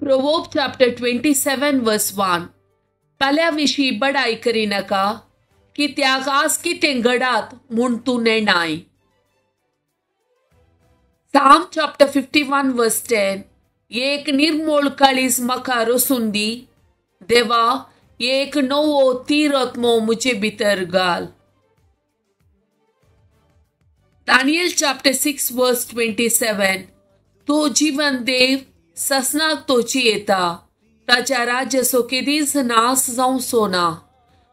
Proverbs chapter 27 verse 1. तल्याविषयी बडाई करी नका की त्याग आज कितें घडात म्हूण तूं नेणाय. Psalm chapter 51 verse 10. एक निर्मोळ काळीज म्हाका रसून दी, देवा एक नवो तीर आत्मो मुजे भितर घाल. Daniel chapter 6 verse 27. तो जीवन देव ससनाक तोची येता, ताच्या राज्याचो केदीच नास जावचो ना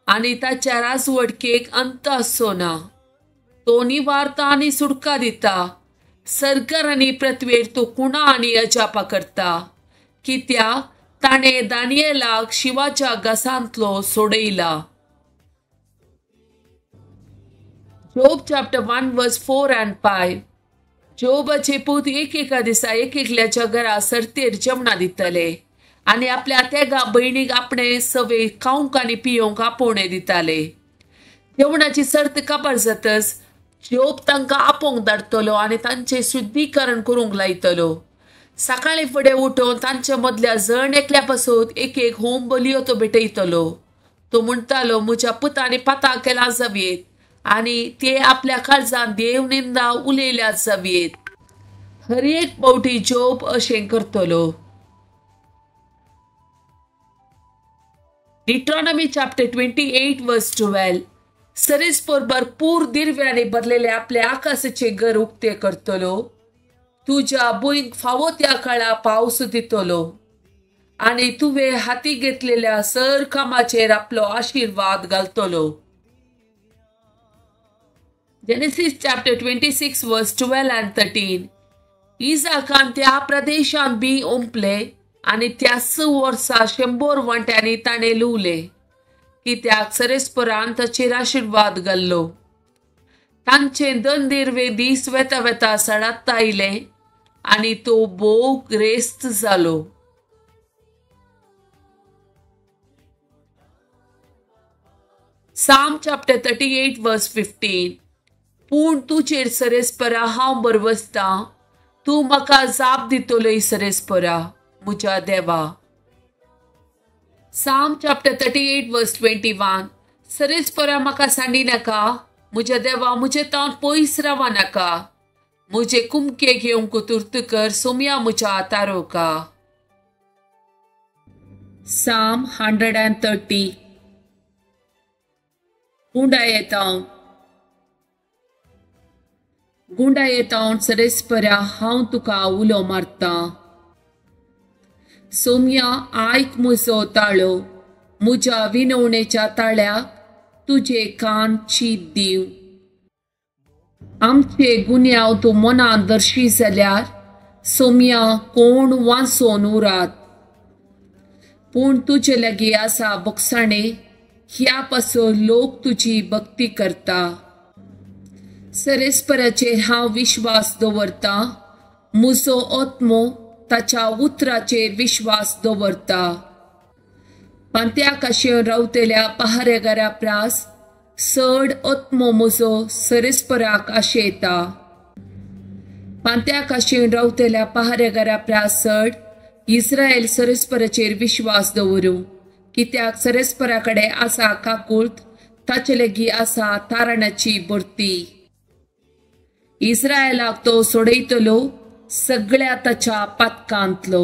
आनी ताच्या राजवडकेक अंत आसचो ना. तो निवारता आनी सुटका दिता, सरकार आनी पृथ्वीर तो कुणा आनी अजापा करता, कित्याक ताणें दानियेलाक शिवाच्या घसांतलो सोडयला. Job chapter 1 verse 4 and 5. जोबाचे पूत एकेका दिसा एकल्याच्या घरा सर्तेर जेवणा दितले आनी आपल्या तेगा भयणीक आपणे सवे खावंक आनी पियोंक आपोवणे दिताले. जेवणाची सर्त काबार जातच जोब तांकां आपोवंक धाडटलो आनी तांचे शुद्धीकरण करूंक लायतलो. सकाळीं फुडें उठोवन तांच्या मदल्या जण एकल्या पासून एक होम बलियो तो भेटयतलो. तो म्हणटालो, म्हज्या पुतांनी पाताळ केला जावयेत आनी ते आपल्या काळजान देव निंदा उलयल्यात जावयेत. हर एक पावटी जोब अशें करतलो. Deuteronomy chapter 28 verse 12. सरीसपर भरपूर दिरव्याने भरलेले आपले आकाशाचे घर उक्ते करतलो. तुझ्या भुंयक फावो त्या काळा पावस दितलो आनी तुवें हाती घेतलेल्या सर कामाचेर आपलो आशीर्वाद घालतलो. Genesis chapter 26 verse 12 and 13. इजाकान त्या प्रदेशान बी ओंपले आनी त्या 6 वर्सां 100 वंट्यांनी ताणें लुवले, कित्याक सरेस्परान ताचेर आशीर्वाद घाल्लो. तांचे दोन दिरवे दीस वेता वेता सडात आयले आनी तो भोव ग्रेस्त जालो. Psalm chapter 38 verse 15. पूण तुजेर सरेस्परा हांव बरवसता, तूं म्हाका जाप दितलोय सरेस्परा म्हज्या देवा. Psalm chapter 38 verse 21. सरेस्परा म्हाका सांडी नाका, म्हज्या देवा म्हजे तावन पयस रावा नाका. म्हजे कुमके घेवंक तुर्त कर, सोम्या म्हज्या तारोका. Psalm 130. गुंडा येतावन सरेस्परा हांव तुका उलो मारता. सोम्या आयक म्हजो ताळो, म्हज्या विनवणेच्या ताळ्याक तुजे कान चीत दिव. आमचे गुन्यांव तूं मनान दर्शी जाल्यार सोम्या कोण वांचोन उरात. पूण तुजे लागीं आसा बोगसाणे, ह्या पासून लोक तुजी भक्ती करता. सरेस्पराचेर हांव विश्वास दवरता, म्हजो आत्मो ताच्या उतराचेर विश्वास दवरता. पांत्या काशेर रावतल्या पहारेकारा प्रास चड आत्मो म्हजो सरेस्पराक आशेता. पांत्या काशेर रावतल्या पहारेकारा प्रास चड इस्रायल सरेस्पराचेर विश्वास दवरूं, कित्याक सरेस्परा कडेन आसा काकूळट, ताचे लागीं आसा तारणाची भरती. इस्रायलाक तो सोडयतलो, सगळ्या ताच्या पातकांतलो.